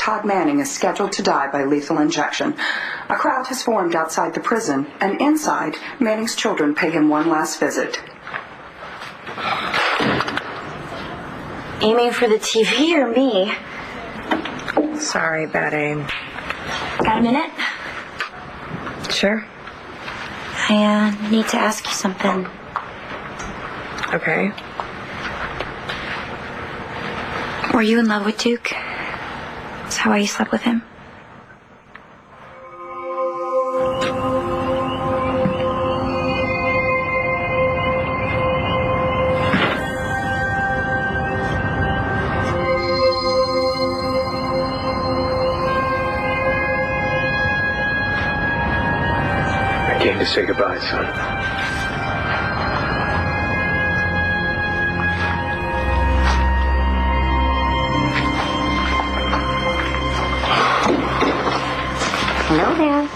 Todd Manning is scheduled to die by lethal injection. A crowd has formed outside the prison, and inside, Manning's children pay him one last visit. Aiming for the TV or me? Sorry, bad aim. Got a minute? Sure. I need to ask you something. Okay. Were you in love with Duke? Is that why you slept with him? I came to say goodbye, son. Hello there.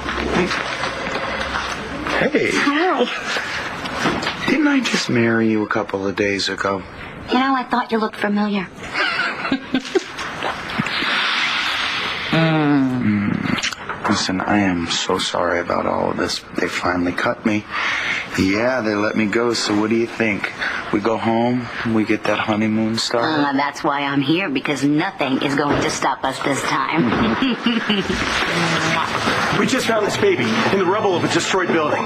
Hey. Hi. Didn't I just marry you a couple of days ago? You know, I thought you looked familiar. Listen, I am so sorry about all of this. They finally cut me. Yeah, they let me go, so what do you think? We go home, we get that honeymoon started? That's why I'm here, because nothing is going to stop us this time. We just found this baby in the rubble of a destroyed building.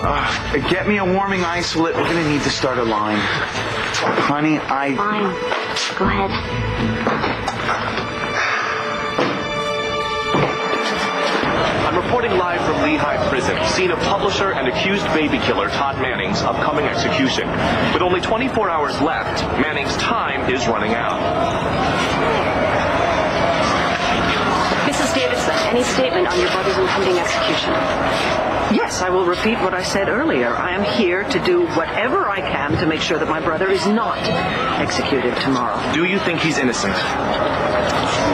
Get me a warming isolate. We're going to need to start a line. Honey, Fine. Go ahead. I'm reporting live from Lehigh Prison, scene of publisher and accused baby killer Todd Manning's upcoming execution. With only 24 hours left, Manning's time is running out. Mrs. Davidson, any statement on your brother's impending execution? Yes, I will repeat what I said earlier. I am here to do whatever I can to make sure that my brother is not executed tomorrow. Do you think he's innocent?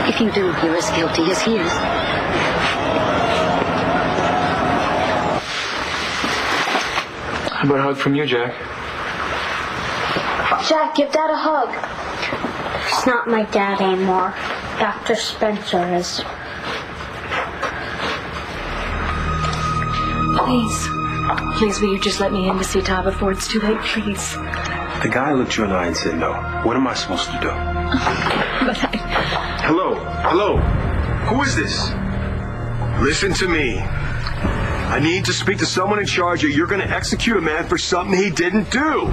If you do, you're as guilty as he is. How about a hug from you, Jack? Jack, give Dad a hug. He's not my dad anymore. Dr. Spencer is. Please, will you just let me in to see Todd before it's too late, please? The guy looked you in the eye and said no. What am I supposed to do? Hello? Who is this? Listen to me. I need to speak to someone in charge, or you're going to execute a man for something he didn't do.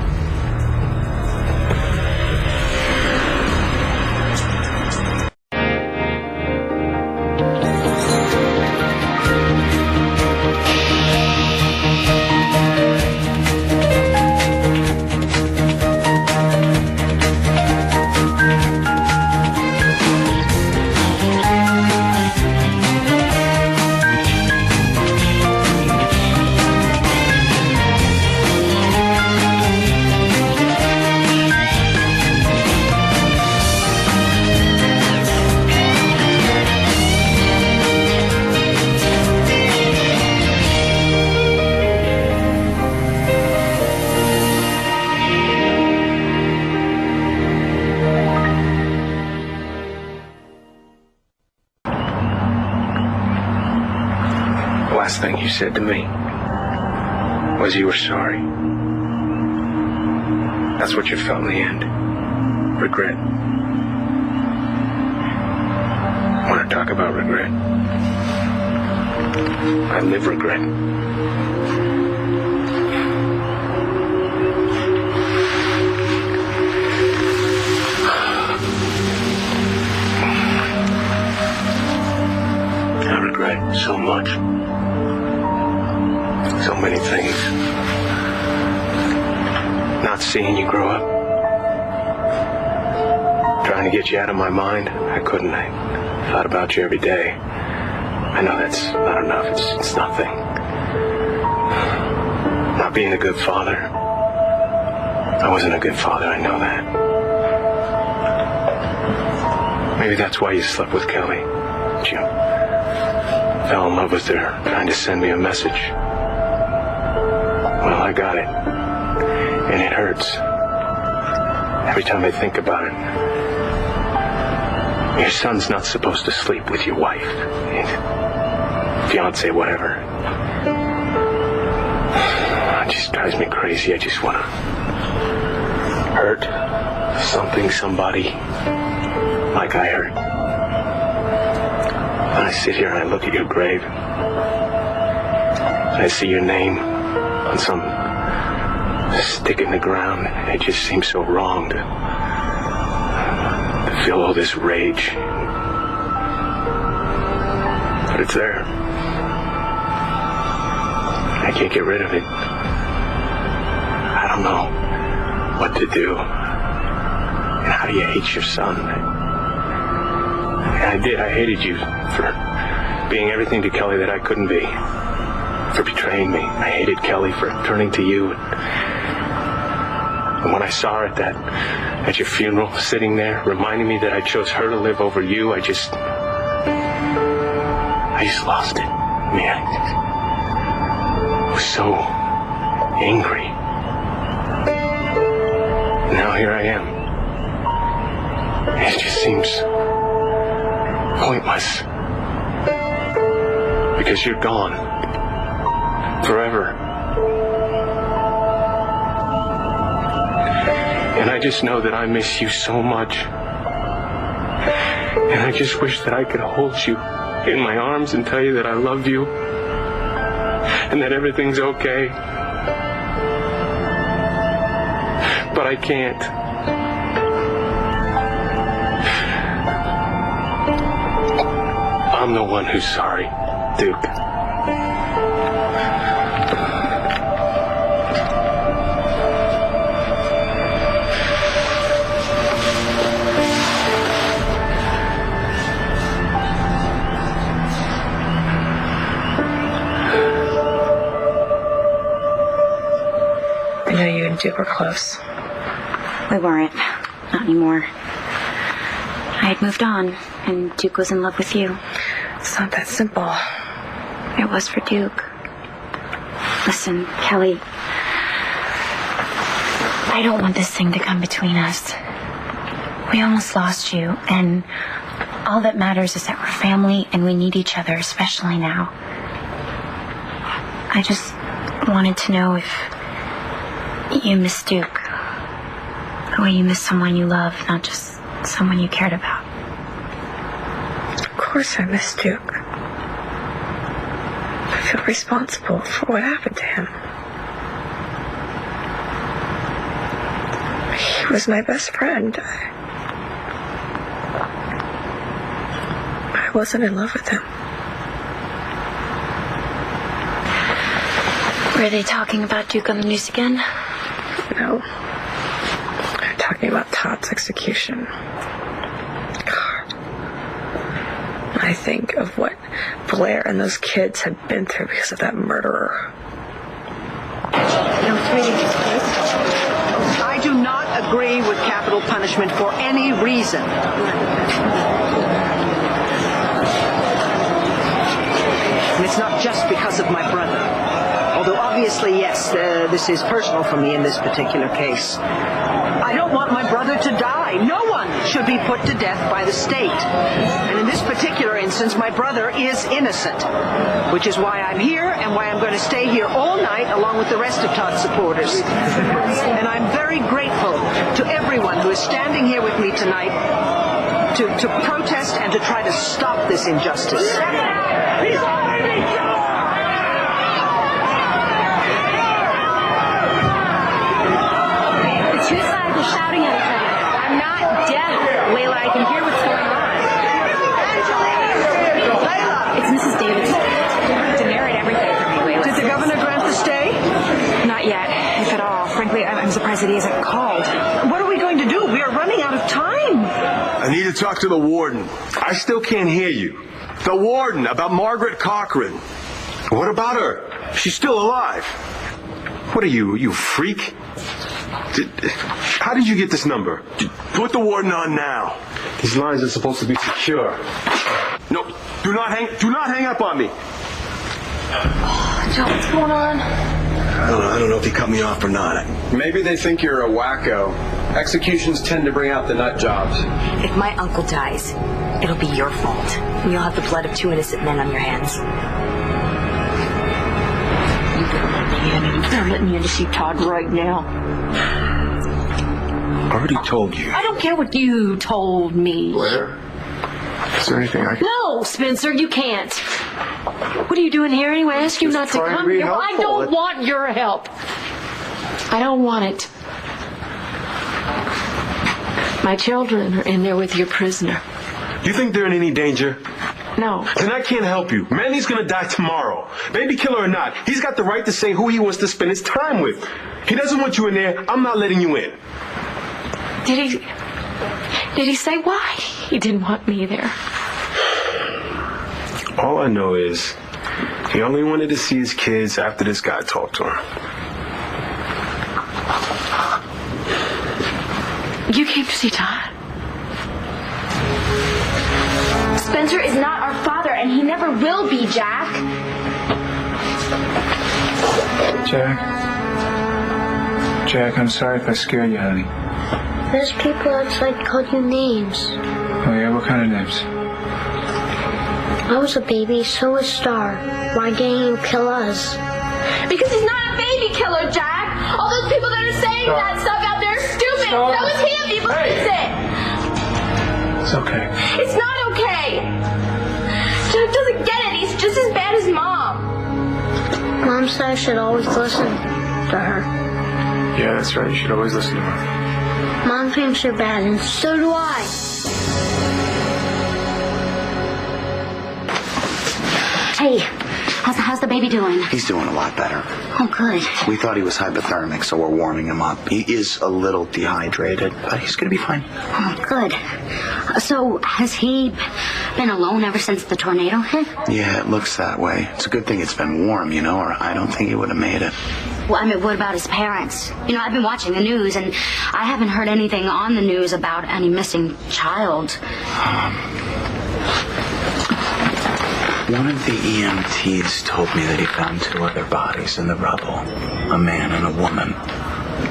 Last thing you said to me was you were sorry. That's what you felt in the end. Regret. Want to talk about regret? I live regret. I regret so much. So many things. Not seeing you grow up. Trying to get you out of my mind. I couldn't. I thought about you every day. I know that's not enough. It's nothing. Not being a good father. I wasn't a good father. I know that. Maybe that's why you slept with Kelly. You fell in love with her, trying to send me a message. Well, I got it. And it hurts. Every time I think about it. Your son's not supposed to sleep with your wife. Fiance, whatever. It just drives me crazy. I just want to hurt something, somebody, like I hurt. When I sit here and I look at your grave, and I see your name on some stick in the ground, it just seems so wrong to feel all this rage. But it's there. I can't get rid of it. I don't know what to do. And how do you hate your son? And I did. I hated you for being everything to Kelly that I couldn't be. For betraying me. I hated Kelly for turning to you. And when I saw her at your funeral, sitting there, reminding me that I chose her to live over you, I just lost it. I mean, I was so angry. Now here I am. It just seems pointless. Because you're gone. Forever. And I just know that I miss you so much. And I just wish that I could hold you in my arms and tell you that I love you. And that everything's okay. But I can't. I'm the one who's sorry, Duke. I know you and Duke were close. We weren't. Not anymore. I had moved on, and Duke was in love with you. It's not that simple. It was for Duke. Listen, Kelly, I don't want this thing to come between us. We almost lost you, and all that matters is that we're family and we need each other, especially now. I just wanted to know if you miss Duke. The way you miss someone you love, not just someone you cared about. Of course I miss Duke. I feel responsible for what happened to him. He was my best friend. I wasn't in love with him. Were they talking about Duke on the news again? No. They're talking about Todd's execution. God. I think of what Blair and those kids had been through because of that murderer. I do not agree with capital punishment for any reason. And it's not just because of my brother. Although obviously, yes, this is personal for me in this particular case. I don't want my brother to die. No one should be put to death by the state. And in this particular instance, my brother is innocent, which is why I'm here and why I'm going to stay here all night along with the rest of Todd's supporters. And I'm very grateful to everyone who is standing here with me tonight to protest and to try to stop this injustice. Two sides are shouting at each other. I'm not deaf, Layla. I can hear what's going on. It's Mrs. Davidson. To narrate everything for me, Layla. Did the governor grant the stay? Not yet, if at all. Frankly, I'm surprised that he hasn't called. What are we going to do? We are running out of time. I need to talk to the warden. I still can't hear you. The warden, about Margaret Cochran. What about her? She's still alive. What are you freak? How did you get this number? Put the warden on now. These lines are supposed to be secure. No, do not hang up on me. Joe, what's going on? I don't know if he cut me off or not. Maybe they think you're a wacko. Executions tend to bring out the nut jobs. If my uncle dies, it'll be your fault. And you'll have the blood of 2 innocent men on your hands. They're letting me in to see Todd right now. I already told you. I don't care what you told me. Blair? Is there anything I can... No, Spencer, you can't. What are you doing here anyway? I asked you not to come here. Well, I don't want your help. I don't want it. My children are in there with your prisoner. You think they're in any danger? No. Then I can't help you. Manny's gonna die tomorrow. Baby killer or not, he's got the right to say who he wants to spend his time with. He doesn't want you in there. I'm not letting you in. Did he say why he didn't want me there? All I know is he only wanted to see his kids after this guy talked to him. You came to see Todd? Spencer is not our father, and he never will be, Jack. Jack, I'm sorry if I scared you, honey. There's people outside called you names. Oh, yeah? What kind of names? I was a baby, so was Star. Why didn't you kill us? Because he's not a baby killer, Jack. All those people that are saying that stuff out there are stupid. Stop. So is he if he believes it. It's okay. It's not okay. Jack doesn't get it. He's just as bad as Mom. Mom said I should always listen to her. Yeah, that's right. You should always listen to her. Mom thinks you're bad, and so do I. Hey, how's the baby doing? He's doing a lot better. Oh, good. We thought he was hypothermic, so we're warming him up. He is a little dehydrated, but he's going to be fine. Oh, good. So, has he been alone ever since the tornado hit? Yeah, it looks that way. It's a good thing it's been warm, or I don't think he would have made it. Well, I mean, what about his parents? I've been watching the news, and I haven't heard anything on the news about any missing child. One of the EMTs told me that he found 2 other bodies in the rubble, a man and a woman.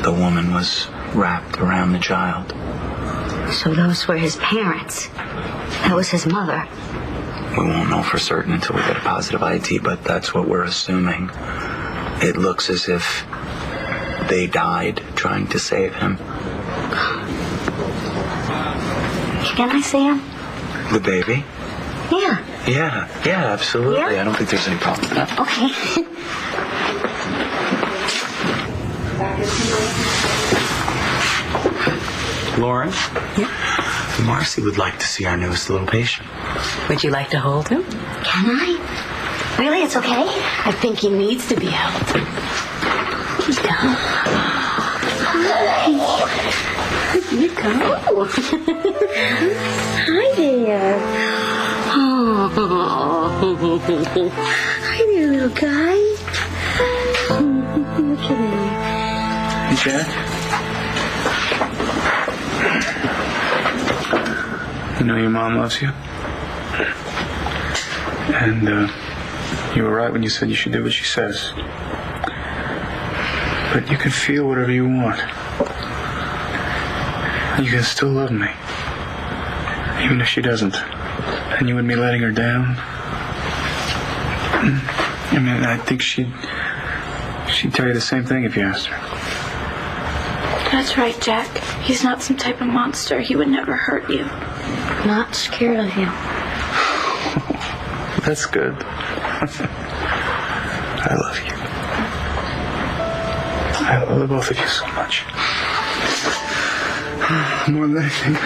The woman was wrapped around the child. So those were his parents. That was his mother. We won't know for certain until we get a positive ID, but that's what we're assuming. It looks as if they died trying to save him. Can I see him? The baby? Yeah. Yeah, absolutely. Yeah? I don't think there's any problem with that. Okay. Lauren? Yeah? Marcy would like to see our newest little patient. Would you like to hold him? Can I? Really? It's okay? I think he needs to be held. Here you go. Hi. Here you go. Hi there. Oh. Hi there, little guy. Look at him. Hey, Jack? Your mom loves you. And, you were right when you said you should do what she says. But you can feel whatever you want. And you can still love me. Even if she doesn't. And you wouldn't be letting her down. I mean, I think she'd tell you the same thing if you asked her. That's right, Jack. He's not some type of monster. He would never hurt you. Not scared of you. That's good. I love you. I love both of you so much. More than anything.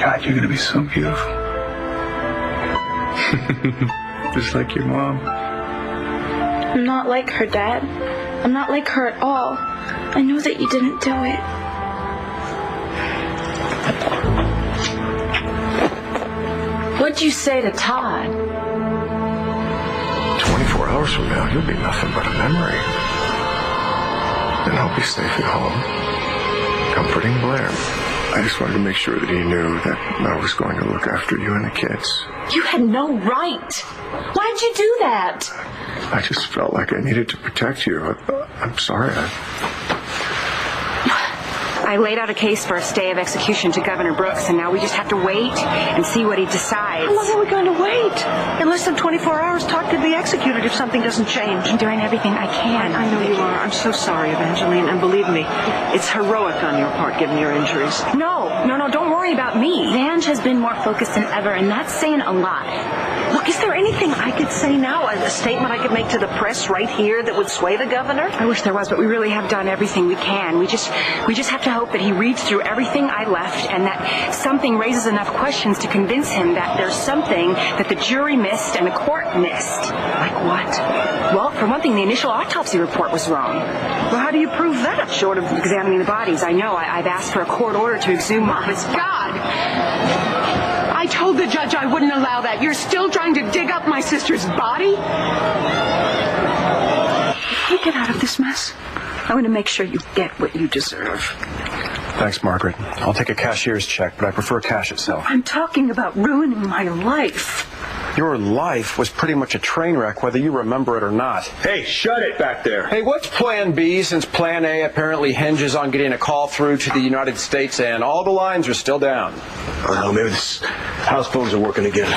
God, you're gonna be so beautiful. Just like your mom. I'm not like her, Dad. I'm not like her at all. I know that you didn't do it. What'd you say to Todd? 24 hours from now, you'll be nothing but a memory. And I'll be safe at home, comforting Blair. I just wanted to make sure that he knew that I was going to look after you and the kids. You had no right. Why'd you do that? I just felt like I needed to protect you. I'm sorry. I laid out a case for a stay of execution to Governor Brooks, and now we just have to wait and see what he decides. How long are we going to wait? In less than 24 hours, Todd could be executed if something doesn't change. I'm doing everything I can. I know you are. I'm so sorry, Evangeline, and believe me, it's heroic on your part, given your injuries. No, don't worry about me. Vange has been more focused than ever, and that's saying a lot. Look, is there anything I could say now, a statement I could make to the press right here that would sway the governor? I wish there was, but we really have done everything we can. We just have to hope that he reads through everything I left and that something raises enough questions to convince him that there's something that the jury missed and the court missed. Like what? Well, for one thing, the initial autopsy report was wrong. Well, how do you prove that? Short of examining the bodies, I know. I've asked for a court order to exhume Margaret's God! I told the judge I wouldn't allow that. You're still trying to dig up my sister's body? Can you get out of this mess? I want to make sure you get what you deserve. Thanks, Margaret. I'll take a cashier's check, but I prefer cash itself. I'm talking about ruining my life. Your life was pretty much a train wreck, whether you remember it or not. Hey, shut it back there. Hey, what's Plan B, since Plan A apparently hinges on getting a call through to the United States and all the lines are still down? I don't know, maybe this house phones are working again.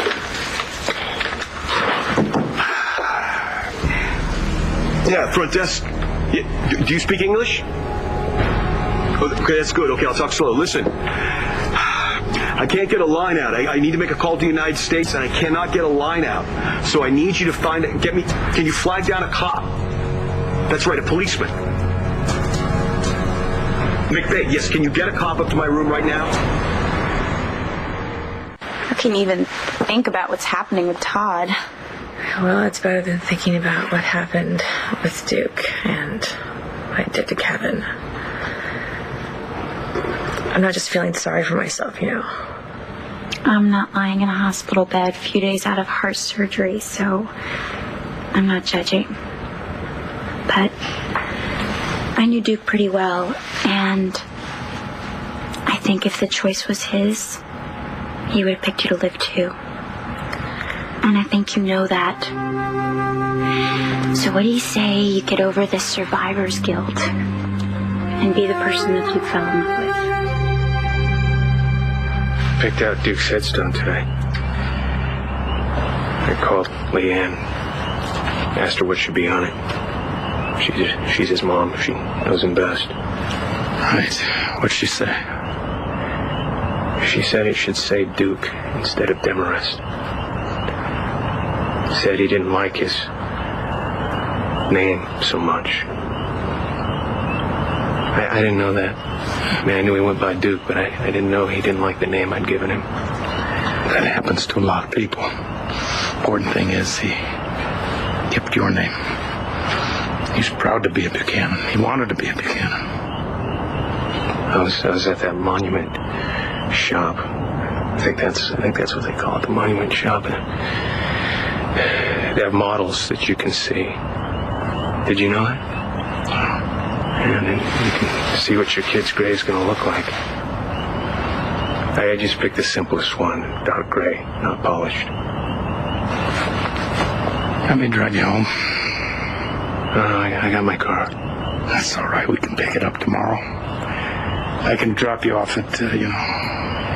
Yeah, front desk. Yeah, do you speak English? Okay, that's good. Okay, I'll talk slow. Listen, I can't get a line out. I need to make a call to the United States, and I cannot get a line out. So I need you to can you flag down a cop? That's right, a policeman. McVeigh, yes, can you get a cop up to my room right now? How can you even think about what's happening with Todd? Well, it's better than thinking about what happened with Duke and what I did to Kevin. I'm not just feeling sorry for myself, you know. I'm not lying in a hospital bed a few days out of heart surgery, so I'm not judging. But I knew Duke pretty well, and I think if the choice was his, he would have picked you to live too. And I think you know that. So what do you say you get over this survivor's guilt and be the person that you fell in love with? Picked out Duke's headstone today. I called Leanne, asked her what should be on it. She's his mom. She knows him best. Right. What'd she say? She said it should say Duke instead of Demarest. Said he didn't like his name so much. I didn't know that. I mean, I knew he went by Duke, but I didn't know he didn't like the name I'd given him. That happens to a lot of people. Important thing is he kept your name. He's proud to be a Buchanan. He wanted to be a Buchanan. I was at that monument shop. I think that's what they call it, the monument shop. They have models that you can see. Did you know that? And then you can see what your kid's grave is going to look like. I just picked the simplest one, dark gray, not polished. Let me drive you home. No, I got my car. That's all right. We can pick it up tomorrow. I can drop you off at,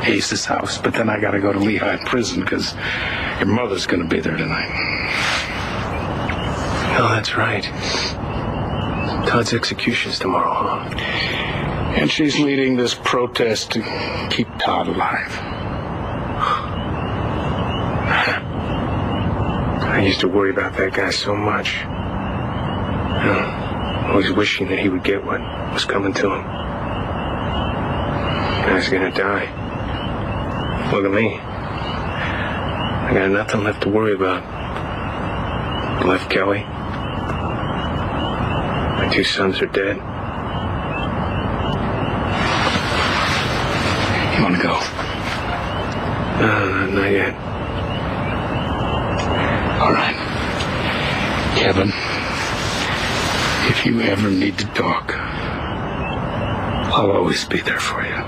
Ace's house, but then I got to go to Lehigh Prison because your mother's going to be there tonight. Oh, that's right. Todd's execution's tomorrow, huh? And she's leading this protest to keep Todd alive. I used to worry about that guy so much. Always wishing that he would get what was coming to him. The guy's gonna die. Look at me. I got nothing left to worry about. I left Kelly. My 2 sons are dead. You want to go? Not yet. All right. Kevin, if you ever need to talk, I'll always be there for you.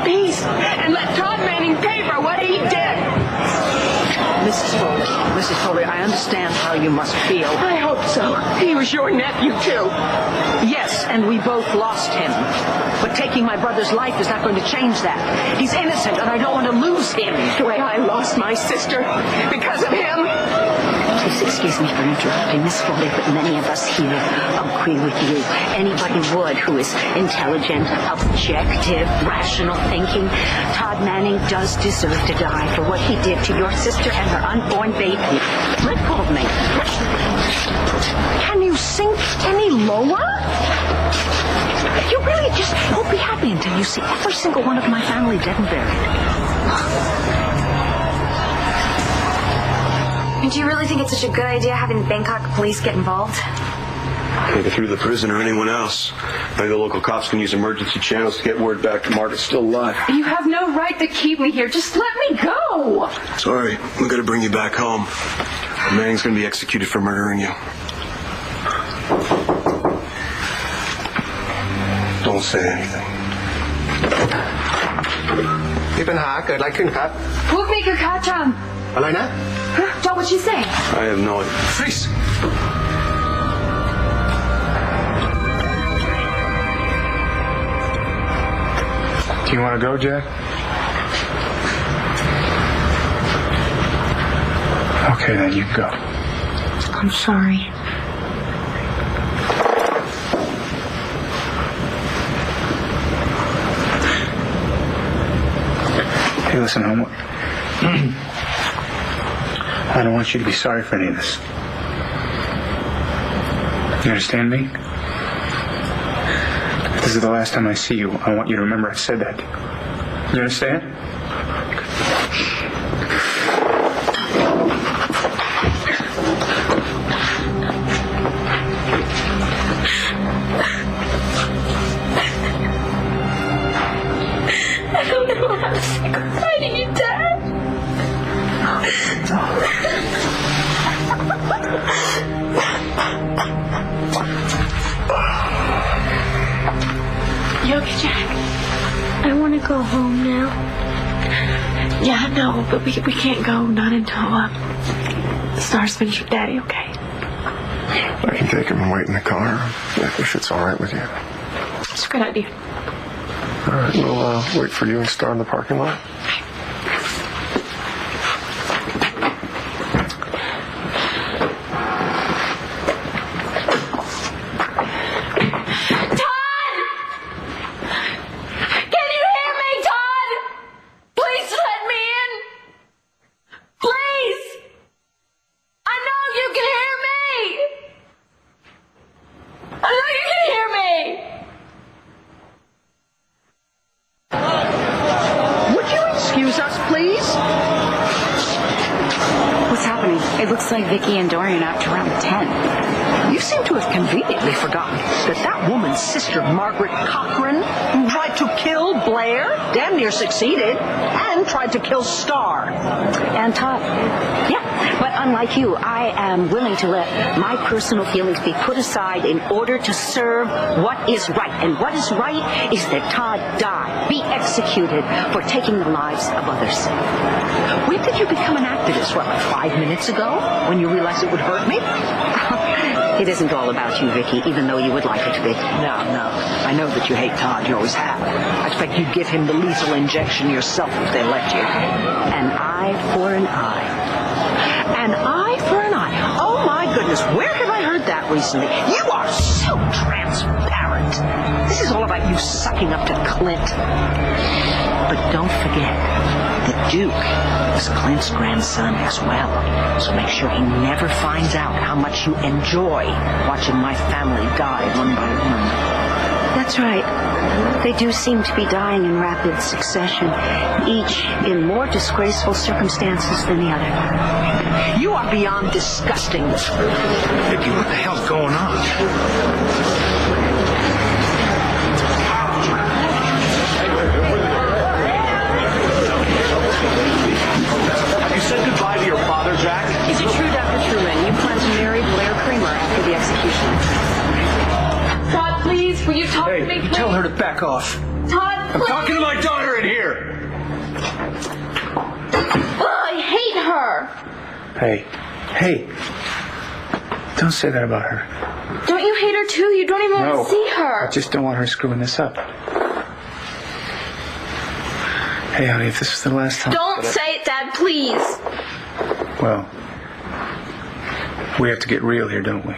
peace and let Todd Manning pay for what he did. Mrs. Foley, I understand how you must feel. I hope so. He was your nephew, too. Yes, and we both lost him. But taking my brother's life is not going to change that. He's innocent, and I don't want to lose him. The way I lost my sister because of him. Please excuse me for interrupting, Miss Foley, but many of us here agree with you. Anybody would who is intelligent, objective, rational thinking. Todd Manning does deserve to die for what he did to your sister and her unborn baby. Let go of me. Can you sink any lower? You really just won't be happy until you see every single one of my family dead and buried. Do you really think it's such a good idea having the Bangkok police get involved? Either through the prison or anyone else. Maybe the local cops can use emergency channels to get word back to Margaret's still alive. You have no right to keep me here. Just let me go. Sorry, we gotta bring you back home. Manning's gonna be executed for murdering you. Don't say anything. มีปัญหาเกิดอะไรขึ้นครับ พวกนี้คือฆ่าฉัน อะไรนะ Todd, what'd she say? I have no idea. Freeze! Do you want to go, Jack? Okay, then you can go. I'm sorry. Hey, listen, Homo. I don't want you to be sorry for any of this. You understand me? If this is the last time I see you, I want you to remember I said that. You understand? I don't know how to say goodbye to you, Dad. You okay, Jack? I want to go home now. Yeah, no, but we can't go, not until Star's finished with Daddy, okay? I can take him and wait in the car if it's all right with you. It's a good idea. All right, we'll wait for you and Star in the parking lot. Vicky and Dorian out to around 10. You seem to have conveniently forgotten that woman's sister, Margaret Cochran, tried to kill Blair, damn near succeeded, and tried to kill Star. And Todd. Yeah, but unlike you, I am willing to let my personal feelings be put aside in order to serve what is right. And what is right is that Todd die, be executed for taking the lives of others. When did you become an activist? What, like 5 minutes ago? When you realized it would hurt me? It isn't all about you, Vicky, even though you would like it to be. No. I know that you hate Todd. You always have. I expect you'd give him the lethal injection yourself if they let you. An eye for an eye. An eye for an eye. Oh, my goodness. Where have I heard that recently? You are so transparent. This is all about you sucking up to Clint. But don't forget, the Duke is Clint's grandson as well. So make sure he never finds out how much you enjoy watching my family die one by one. That's right. They do seem to be dying in rapid succession, each in more disgraceful circumstances than the other. You are beyond disgusting. Vicky, what the hell's going on? Have you said goodbye to your father, Jack? Is it true, Dr. Truman, you plan to marry Blair Kramer after the execution? God, please, Will you talk to me, please? Tell her to back off. Todd, I'm please. talking to my daughter in here. I hate her. Hey. Don't say that about her. Don't you hate her too? You don't even want to see her. I just don't want her screwing this up. Hey, honey, if this is the last time... Don't say it, Dad, please. Well, we have to get real here, don't we?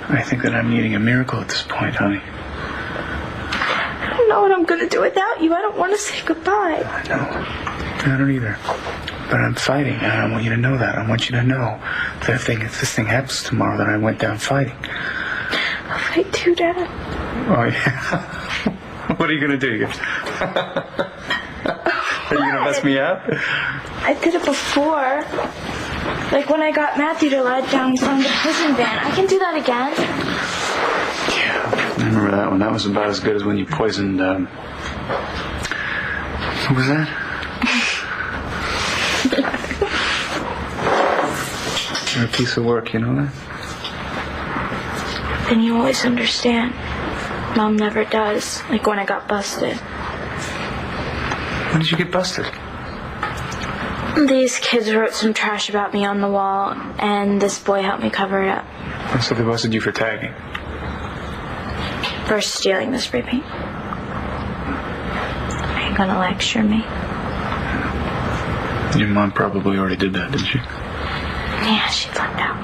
I think that I'm needing a miracle at this point, honey. I don't know what I'm going to do without you. I don't want to say goodbye. I know. I don't either. But I'm fighting, and I want you to know that. I want you to know that if this thing happens tomorrow, that I went down fighting. I'll fight too, Dad. Oh, yeah. What are you going to do? Are you going to mess me up? I did it before. Like when I got Matthew to lie down from the prison van. I can do that again. Yeah, I remember that one. That was about as good as when you poisoned, what was that? You're a piece of work, you know that? Then you always understand. Mom never does. Like when I got busted. When did you get busted? These kids wrote some trash about me on the wall, and this boy helped me cover it up. So they busted you for tagging? For stealing the spray paint. Are you gonna lecture me? Your mom probably already did that, didn't she? Yeah, she flipped out.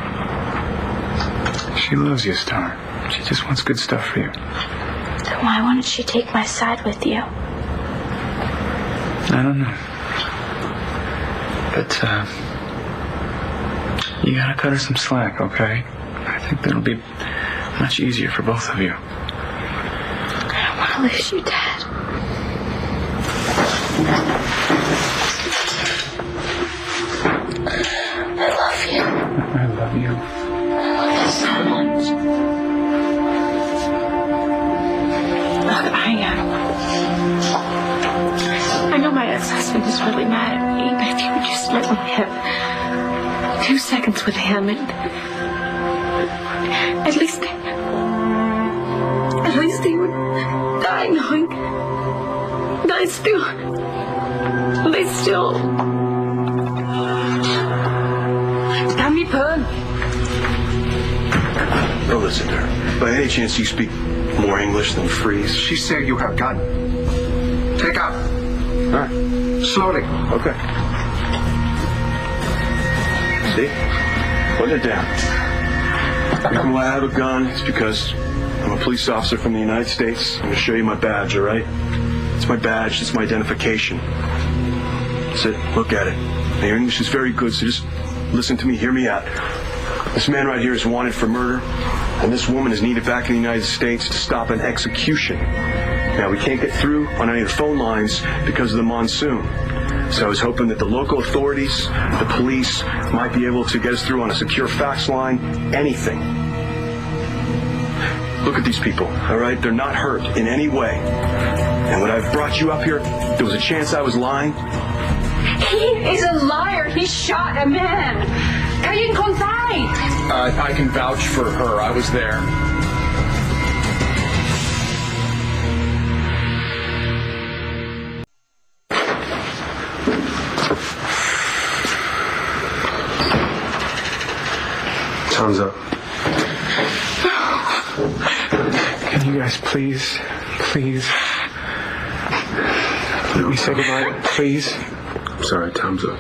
She loves you, Star. She just wants good stuff for you. Then why wouldn't she take my side with you? I don't know. But, you gotta cut her some slack, okay? I think that'll be much easier for both of you. I don't want to lose you, Dad. I love you. I love you. I love you so much. Look, I know my ex-husband is really mad at me, but if you would just let me have 2 seconds with him, and at least he would die knowing that I still Tell me, Pern. Don't listen to her. By any chance you speak more English than freeze? She said you have gun. Take out. All right. Slowly. Okay. See? Put it down. The reason why I have a gun is because I'm a police officer from the United States. I'm going to show you my badge, all right? It's my badge. It's my identification. That's it. Look at it. Now, your English is very good, so just listen to me. Hear me out. This man right here is wanted for murder, and this woman is needed back in the United States to stop an execution. Now, we can't get through on any of the phone lines because of the monsoon. So I was hoping that the local authorities, the police, might be able to get us through on a secure fax line, anything. Look at these people, all right? They're not hurt in any way. And when I've brought you up here, there was a chance I was lying. He is a liar. He shot a man. Kayin Konsai. I can vouch for her. I was there. Time's up. Can you guys please let me say goodbye, please? I'm sorry, time's up.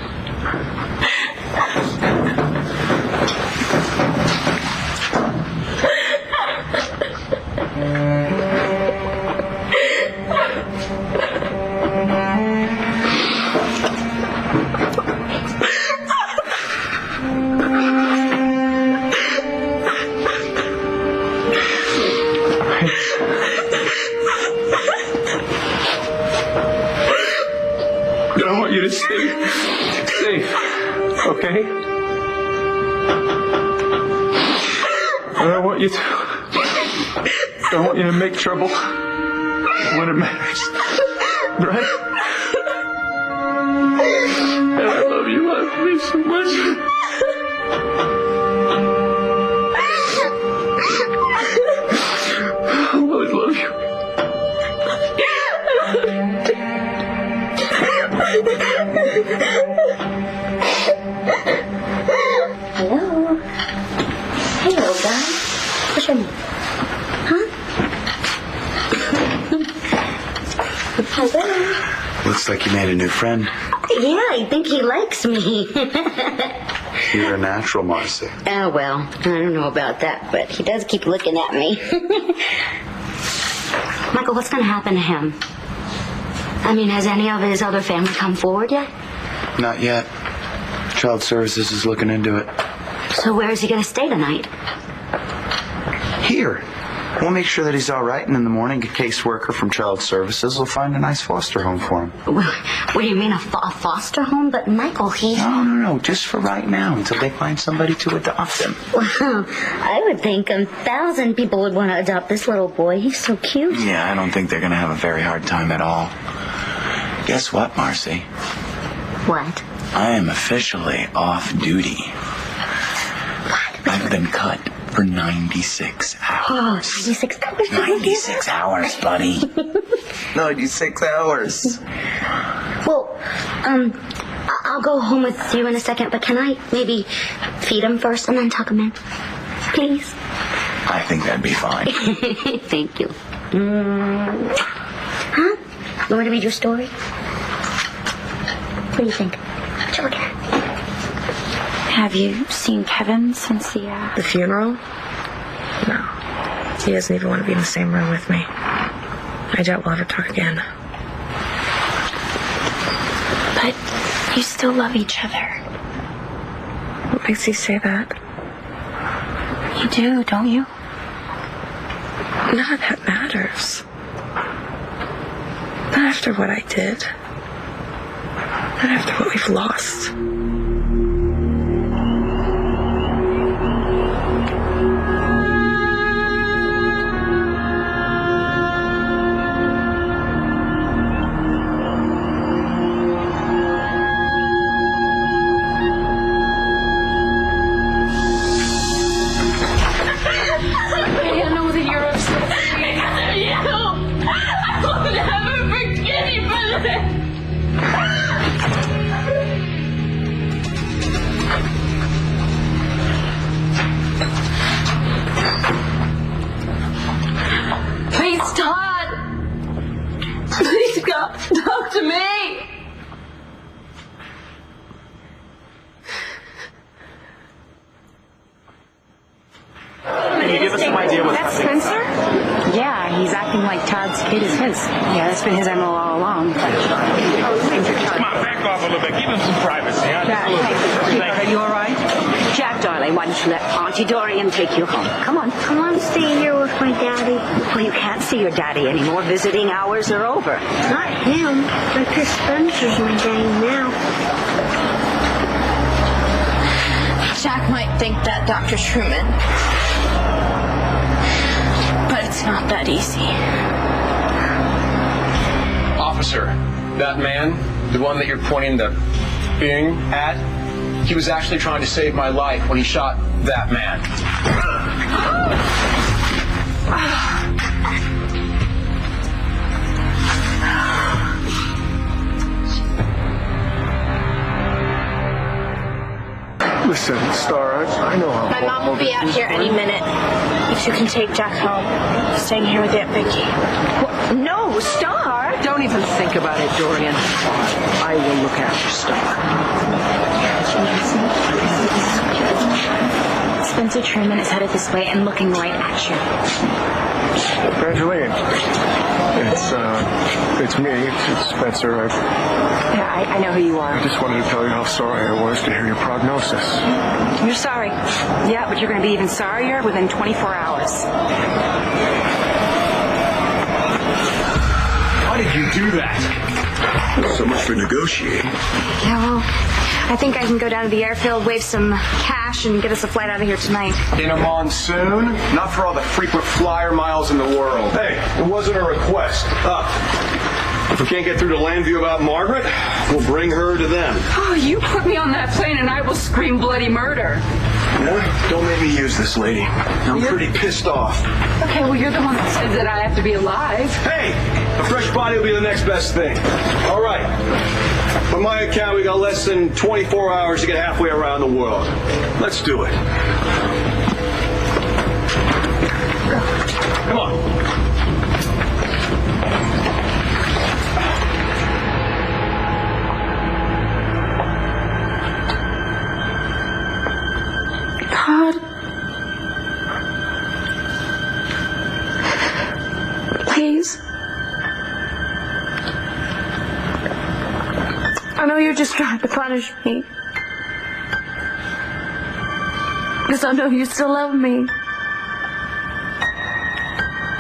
I want you to stay safe, okay? I don't want you to make trouble when it matters, right? And I love you so much. Hello. Looks like you made a new friend. Yeah, I think he likes me. You're a natural, Marcy. Oh, well, I don't know about that, but he does keep looking at me. Michael, what's going to happen to him? I mean, has any of his other family come forward yet? Not yet. Child Services is looking into it. So where is he going to stay tonight? Here. We'll make sure that he's all right, and in the morning, a caseworker from Child Services will find a nice foster home for him. What do you mean, a foster home? But Michael, No, just for right now, until they find somebody to adopt him. Well, I would think 1,000 people would want to adopt this little boy. He's so cute. Yeah, I don't think they're going to have a very hard time at all. Guess what, Marcy? What? I am officially off duty. I've been cut for 96 hours. Oh, 96 hours? 96 hours, buddy. 96 hours. Well, I'll go home with you in a second, but can I maybe feed him first and then tuck him in? Please? I think that'd be fine. Thank you. Huh? You want to read your story? What do you think? What you looking at? Have you seen Kevin since the funeral? No. He doesn't even want to be in the same room with me. I doubt we'll ever talk again. But you still love each other. What makes you say that? You do, don't you? None of that matters. Not after what I did. Not after what we've lost. Please, Todd. Please, God, talk to me. Can you give us some idea what's That's happening? Spencer? Yeah, he's acting like Todd's kid is his. Yeah, that's been his MO all along. Come on, back off a little bit. Give him some privacy. Are you all right? Jack, darling, why don't you let Auntie Dorian take you home? Come on. I want to stay here with my daddy. Well, you can't see your daddy anymore. Visiting hours are over. Not him. Because Spencer's my daddy now. Jack might think that, Dr. Truman. But it's not that easy. Officer, that man, the one that you're pointing the thing at, he was actually trying to save my life when he shot that man. Listen, Star, I know how... My mom will be out here any minute. If you can take Jack home. I'm staying here with Aunt Vicky. No, Star! Don't even think about it, Dorian. I will look after Star. Spencer Truman is headed this way and looking right at you. Evangeline, it's me. It's Spencer. Yeah, I know who you are. I just wanted to tell you how sorry I was to hear your prognosis. You're sorry. Yeah, but you're going to be even sorrier within 24 hours. Why did you do that? So much for negotiating. Yeah, well, I think I can go down to the airfield, wave some cash, and get us a flight out of here tonight. In a monsoon? Not for all the frequent flyer miles in the world. Hey, it wasn't a request. If we can't get through to Landview about Margaret, we'll bring her to them. Oh, you put me on that plane and I will scream bloody murder. Yeah? Don't make me use this, lady. I'm pretty pissed off. Okay, well, you're the one that said that I have to be alive. Hey, a fresh body will be the next best thing. All right. By my account, we got less than 24 hours to get halfway around the world. Let's do it. Come on. Please. I know you're just trying to punish me. Because I know you still love me.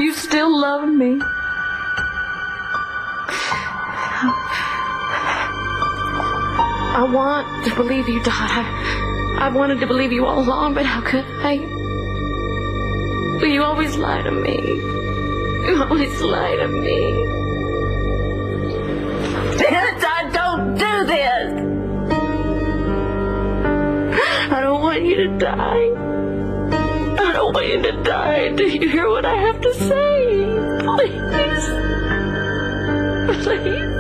You still love me. I want to believe you, Todd. I wanted to believe you all along, but how could I? But you always lie to me. You always lie to me. Todd, don't do this! I don't want you to die. I don't want you to die. Do you hear what I have to say? Please. Please.